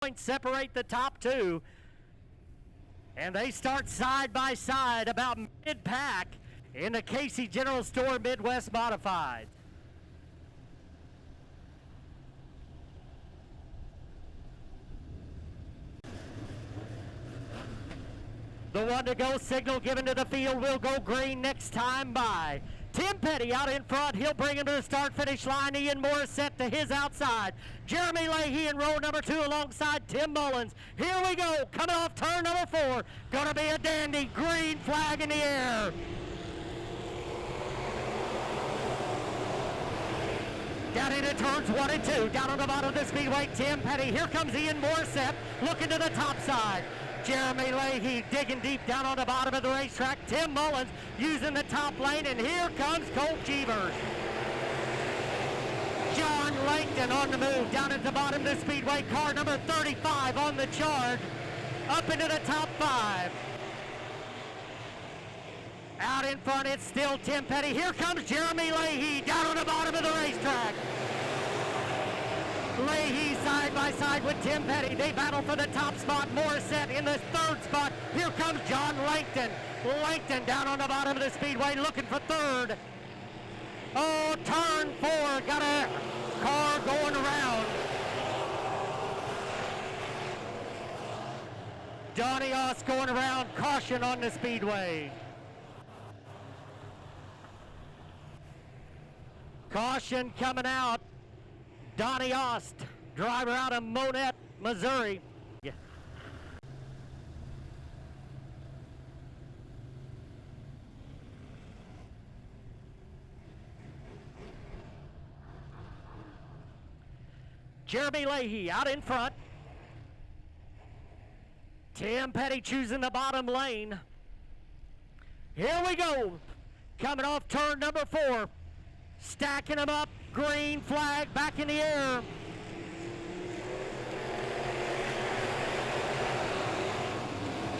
points separate the top two. And they start side by side about mid-pack in the Casey General Store Midwest Modified. The one to go signal given to the field will go green next time by. Tim Petty out in front. He'll bring him to the start-finish line. Ian Morissette to his outside. Jeremy Leahy in row number 2 alongside Tim Mullins. Here we go. Coming off turn number 4. Gonna be a dandy. Green flag in the air. Down into turns 1 and 2. Down on the bottom of the speedway, Tim Petty. Here comes Ian Morissette looking to the top side. Jeremy Leahy digging deep down on the bottom of the racetrack. Tim Mullins using the top lane, and here comes Colt Cheevers. John Langton on the move down at the bottom of the speedway. Car number 35 on the charge. Up into the top 5. Out in front, it's still Tim Petty. Here comes Jeremy Leahy down on the bottom of the racetrack. Leahy side by side with Tim Petty. They battle for the top spot. Morissette in the 3rd spot. Here comes John Langton. Langton down on the bottom of the speedway looking for 3rd. Oh, turn 4. Got a car going around. Donnie Oss going around. Caution on the speedway. Caution coming out. Donnie Ost, driver out of Monette, Missouri. Yeah. Jeremy Leahy out in front. Tim Petty choosing the bottom lane. Here we go. Coming off turn number 4. Stacking them up. Green flag back in the air.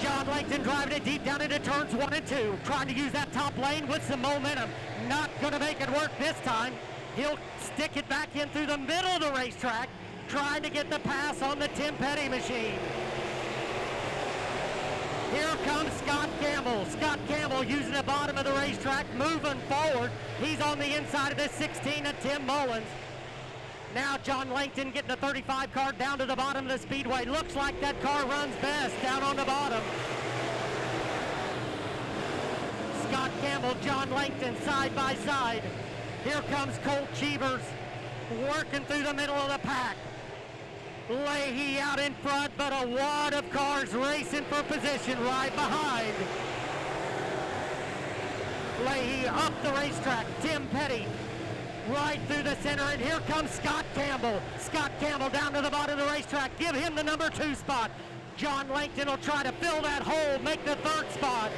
John Langton driving it deep down into turns 1 and 2. Trying to use that top lane with some momentum. Not going to make it work this time. He'll stick it back in through the middle of the racetrack. Trying to get the pass on the Tim Petty machine. Here comes Scott Campbell. Scott Campbell using the bottom of the racetrack, moving forward. He's on the inside of the 16 of Tim Mullins. Now John Langton getting the 35 car down to the bottom of the speedway. Looks like that car runs best down on the bottom. Scott Campbell, John Langton side by side. Here comes Colt Cheevers working through the middle of the pack. Leahy out in front, but a wad of cars racing for position right behind. Leahy up the racetrack. Tim Petty right through the center, and here comes Scott Campbell. Scott Campbell down to the bottom of the racetrack. Give him the number 2 spot. John Langton will try to fill that hole, make the 3rd spot.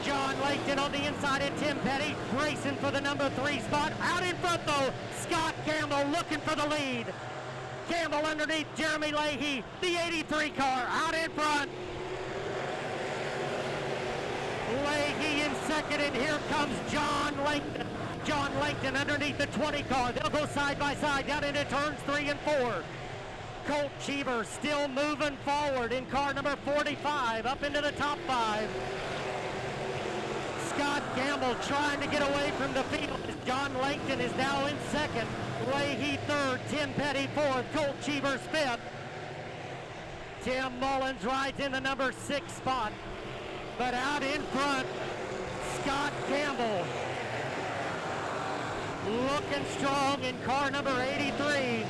John Langton on the inside of Tim Petty, racing for the number 3 spot. Out in front though, Scott Campbell looking for the lead. Campbell underneath Jeremy Leahy, the 83 car out in front. Leahy in 2nd, and here comes John Langton. John Langton underneath the 20 car. They'll go side by side down into turns 3 and 4. Colt Cheever still moving forward in car number 45 up into the top 5. Scott Campbell trying to get away from the field. John Langton is now in 2nd. Leahy 3rd. Tim Petty 4th. Colt Cheevers 5th. Tim Mullins rides in the number 6 spot. But out in front, Scott Campbell looking strong in car number 83.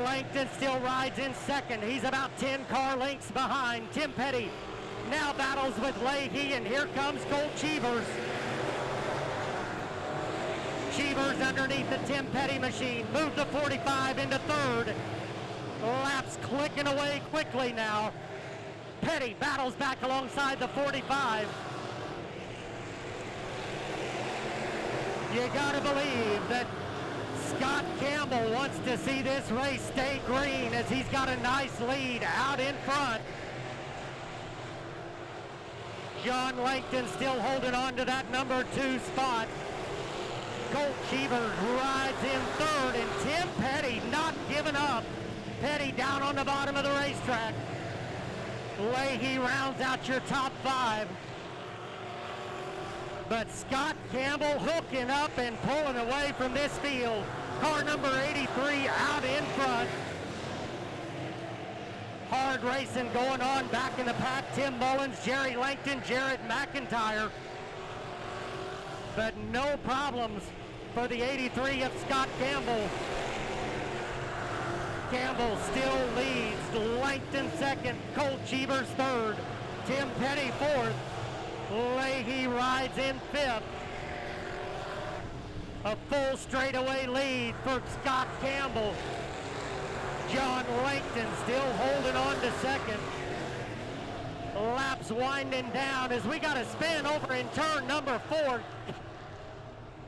Langton still rides in 2nd. He's about 10 car lengths behind. Tim Petty now battles with Leahy, and here comes Colt Cheevers. Cheevers underneath the Tim Petty machine. Moved the 45 into 3rd. Laps clicking away quickly now. Petty battles back alongside the 45. You gotta believe that Scott Campbell wants to see this race stay green as he's got a nice lead out in front. John Langton still holding on to that number 2 spot. Colt Cheevers rides in third, and Tim Petty not giving up. Petty down on the bottom of the racetrack. Leahy rounds out your top 5. But Scott Campbell hooking up and pulling away from this field. Car number 83 out in front. Hard racing going on back in the pack. Tim Mullins, Jerry Langton, Jarrett McIntyre. But no problems for the 83 of Scott Campbell. Campbell still leads. Langton second, Colt Cheevers third, Tim Petty fourth. Leahy rides in fifth. A full straightaway lead for Scott Campbell. John Langton still holding on to second. Laps winding down as we got a spin over in turn number 4.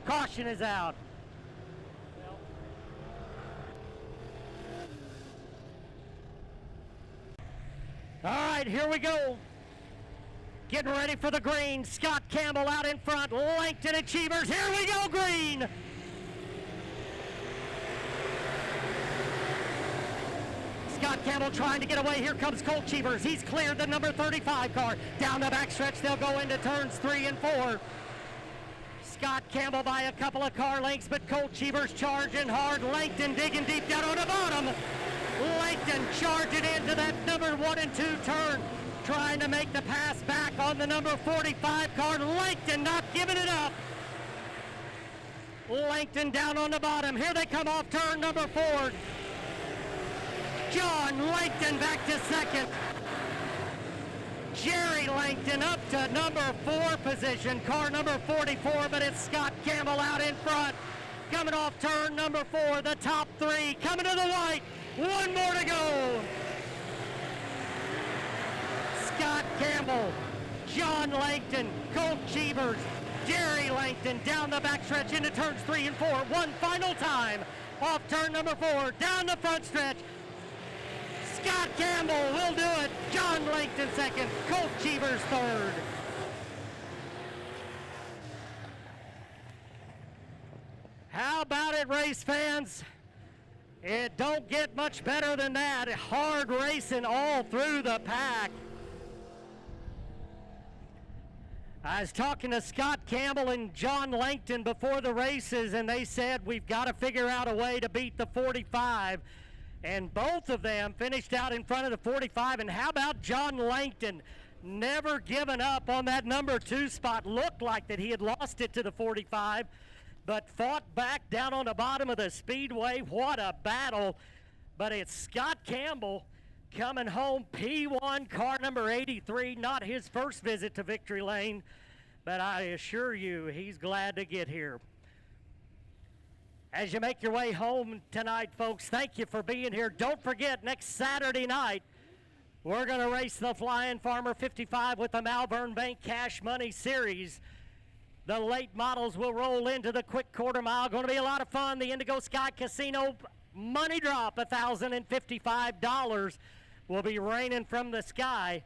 Caution is out. All right, here we go. Getting ready for the green. Scott Campbell out in front. Langton and Cheevers. Here we go, green. Scott Campbell trying to get away. Here comes Colt Cheevers. He's cleared the number 35 car. Down the backstretch, they'll go into turns 3 and 4. Scott Campbell by a couple of car lengths, but Colt Cheevers charging hard. Langton digging deep down on the bottom. Langton charging into that number 1 and 2 turn, trying to make the pass back on the number 45 car. Langton not giving it up. Langton down on the bottom. Here they come off turn number 4. John Langton back to second. Jerry Langton up to number 4 position, car number 44, but it's Scott Campbell out in front. Coming off turn number 4, the top 3 coming to the white. One more to go. Scott Campbell, John Langton, Colt Cheevers, Jerry Langton down the backstretch into turns 3 and 4. One final time off turn number 4, down the front stretch. Scott Campbell will do it. John Langton second, Colt Cheevers third. How about it, race fans? It don't get much better than that. Hard racing all through the pack. I was talking to Scott Campbell and John Langton before the races, and they said we've got to figure out a way to beat the 45. And both of them finished out in front of the 45. And how about John Langton? Never given up on that number 2 spot. Looked like that he had lost it to the 45, but fought back down on the bottom of the speedway. What a battle. But it's Scott Campbell coming home, P1, car number 83. Not his first visit to Victory Lane, but I assure you he's glad to get here. As you make your way home tonight, folks, thank you for being here. Don't forget, next Saturday night, we're going to race the Flying Farmer 55 with the Malvern Bank Cash Money Series. The late models will roll into the quick quarter mile. Going to be a lot of fun. The Indigo Sky Casino money drop, $1,055, will be raining from the sky.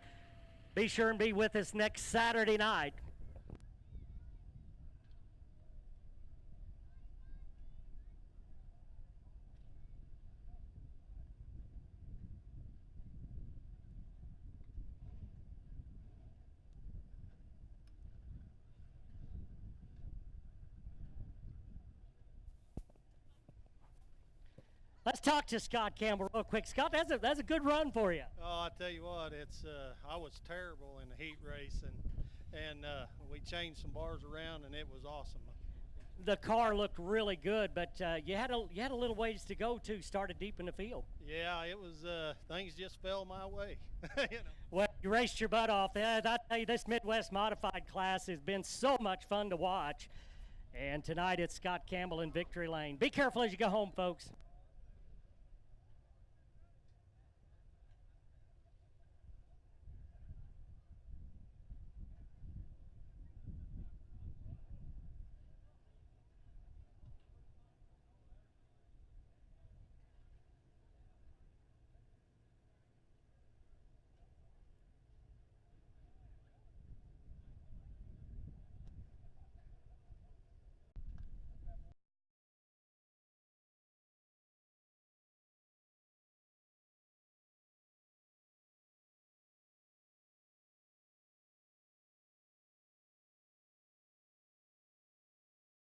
Be sure and be with us next Saturday night. Let's talk to Scott Campbell real quick. Scott, that's a good run for you. Oh, I tell you what, I was terrible in the heat race, and we changed some bars around, and it was awesome. The car looked really good, but you had a little ways to go too. Started deep in the field. Yeah, it was. Things just fell my way. You know. Well, you raced your butt off. I tell you, this Midwest Modified class has been so much fun to watch. And tonight it's Scott Campbell in Victory Lane. Be careful as you go home, folks.